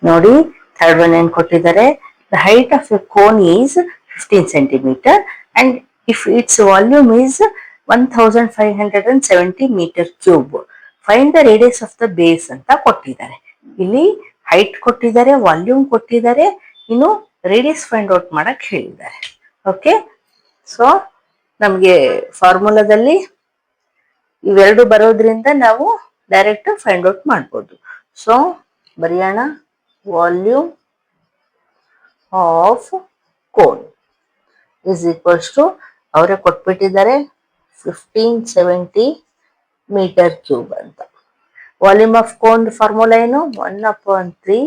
ನೋಡಿ third one ಏನ್ ಕೊಟ್ಟಿದ್ದಾರೆ. The height of a cone is 15 centimeter and if its volume is 1570 metre cube. Find the radius of the base ಅಂತ ಕೊಟ್ಟಿದ್ದಾರೆ. ಇಲ್ಲಿ height ಕೊಟ್ಟಿದ್ದಾರೆ, volume ಕೊಟ್ಟಿದ್ದಾರೆ, ಇನ್ನು ರೇಡಿಯಸ್ ಫೈಂಡ್ ಔಟ್ ಮಾಡಕ್ ಹೇಳಿದ್ದಾರೆ. ಓಕೆ, ಸೊ ನಮಗೆ ಫಾರ್ಮುಲಾದಲ್ಲಿ ಇವೆರಡು ಬರೋದ್ರಿಂದ ನಾವು ಡೈರೆಕ್ಟ್ ಫೈಂಡ್ ಔಟ್ ಮಾಡ್ಬೋದು. ಸೊ ಬರೆಯೋಣ, volume of cone is equals to, ಅವರೇ ಕೊಟ್ಬಿಟ್ಟಿದ್ದಾರೆ 1570 ಮೀಟರ್ ಕ್ಯೂಬ್ ಅಂತ. ವಾಲ್ಯೂಮ್ ಆಫ್ ಕೋನ್ ಫಾರ್ಮುಲಾ ಏನು? 1/3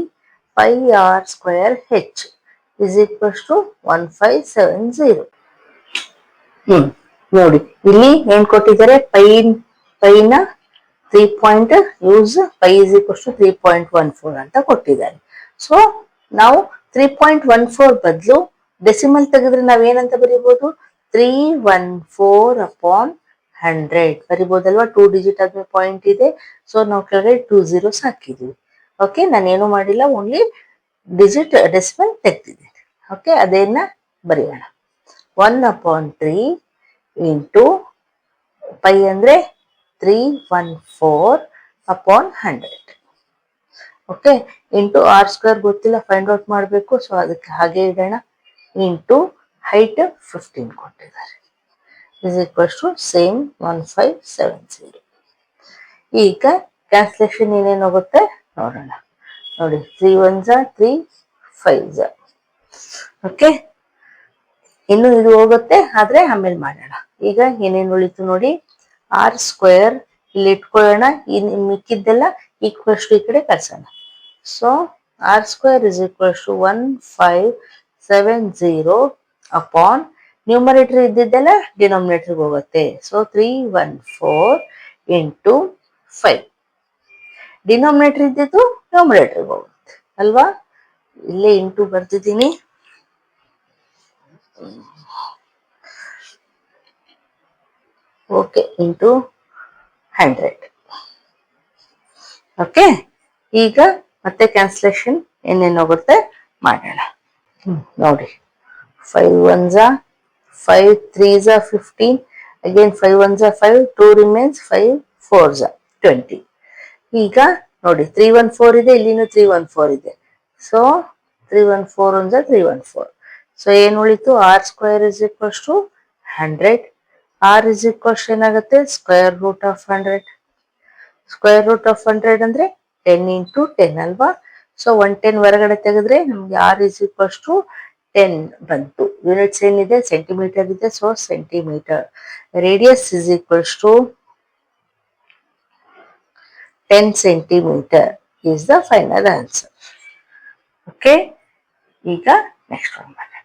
πr² ಇಸ್ ಈಕ್ವಲ್ಸ್ ಟು 1570. ನೋಡಿ ಇಲ್ಲಿ ಏನ್ ಕೊಟ್ಟಿದ್ದಾರೆ, ಪೈನ 3 use pi is equals to 3.14 ಅಂತ ಕೊಟ್ಟಿದ್ದಾರೆ. ಸೊ ನಾವು 3.14 ಬದಲು ಡೆಸಿಮಲ್ ತೆಗೆದ್ರೆ ನಾವೇನಂತ ಬರಿಬಹುದು? 314/100 ಬರಿಬಹುದಲ್ವಾ? 2 ಡಿಜಿಟ್ ಆದ್ಮೇಲೆ ಪಾಯಿಂಟ್ ಇದೆ, ಸೊ ನಾವು ಕೆಳಗಡೆ 2 zeros ಹಾಕಿದ್ವಿ. ಓಕೆ, ನಾನೇನು ಮಾಡಿಲ್ಲ, ಓನ್ಲಿ ಡಿಜಿಟ್ ಡೆಸಿಮಲ್ ತೆಗ್ದಿದ್ದೀನಿ. ಓಕೆ, ಅದೇನ ಬರೆಯೋಣ. 1/3 ಇಂಟು ಪೈ ಅಂದ್ರೆ 314/100. ಓಕೆ, ಇಂಟು r² ಗೊತ್ತಿಲ್ಲ, ಫೈಂಡ್ ಔಟ್ ಮಾಡಬೇಕು, ಸೊ ಅದಕ್ಕೆ ಹಾಗೆ ಇಡೋಣ. ಇಂಟು ಹೈಟ್ 15 ಕೊಟ್ಟಿದ್ದಾರೆ ಇಸ್ ಈಕ್ವಲ್ಸ್ ಟು ಸೇಮ್ 1570. ಈಗ ಕ್ಯಾನ್ಸಲೇಷನ್ ಏನೇನು ಹೋಗುತ್ತೆ ನೋಡೋಣ. ನೋಡಿ, 3 1s 3 5s. ಓಕೆ, ಇನ್ನು ಇದು ಹೋಗುತ್ತೆ, ಆದ್ರೆ ಆಮೇಲೆ ಮಾಡೋಣ. ಈಗ ಏನೇನು ಉಳಿತು ನೋಡಿ, r² ಇಲ್ಲಿ ಇಟ್ಕೊಳ್ಳೋಣ, ಮಿಕ್ಕಿದ್ದೆಲ್ಲ ಈಕ್ವಲ್ಸ್ ಟು ಈ ಕಡೆ ಕಳ್ಸೋಣ. So r² is equals to 1570 upon numerator ಇದ್ದಿದ್ದೆಲ್ಲ ಡಿನಾಮಿನೇಟರ್ಗೆ ಹೋಗುತ್ತೆ. So 314 into 5. ಡಿನಾಮಿನೇಟರ್ ಇದ್ದಿದ್ದು ನ್ಯೂಮರೇಟರ್ಗೆ ಹೋಗುತ್ತೆ ಅಲ್ವಾ? ಇಲ್ಲೇ ಇಂಟು ಬರ್ತಿದ್ದೀನಿ. Okay, into 100. ಓಕೆ, ಈಗ ಮತ್ತೆ ಕ್ಯಾನ್ಸಲೇಷನ್ ಏನೇನು ಹೋಗುತ್ತೆ ಮಾಡೋಣ. ನೋಡಿ, 5 1s 5 3s 15, again 5 1s 5, 2 remains, 5 4s 20. ಈಗ ನೋಡಿ 314 ಇದೆ, ಇಲ್ಲಿನೂ 314 ಇದೆ. So 314 1s 314. ಸೊ ಏನು ಉಳಿತು? r² is equals to 100. r is equals ಏನಾಗುತ್ತೆ? Square root of 100. Square root of 100 ಅಂದ್ರೆ 10 ಇಂಟು 10 ಅಲ್ವಾ? ಸೊ 110 ಹೊರಗಡೆ ತೆಗೆದ್ರೆ ನಮ್ಗೆ r ಇಸ್ ಈಕ್ವಲ್ಸ್ ಟು 10 ಬಂತು. ಯೂನಿಟ್ಸ್ ಏನಿದೆ? ಸೆಂಟಿಮೀಟರ್ ಇದೆ, so centimetre. Radius is equals to 10 centimeter is the final answer. Okay, ಈಗ ನೆಕ್ಸ್ಟ್ ಒನ್ ಮಾಡೋಣ.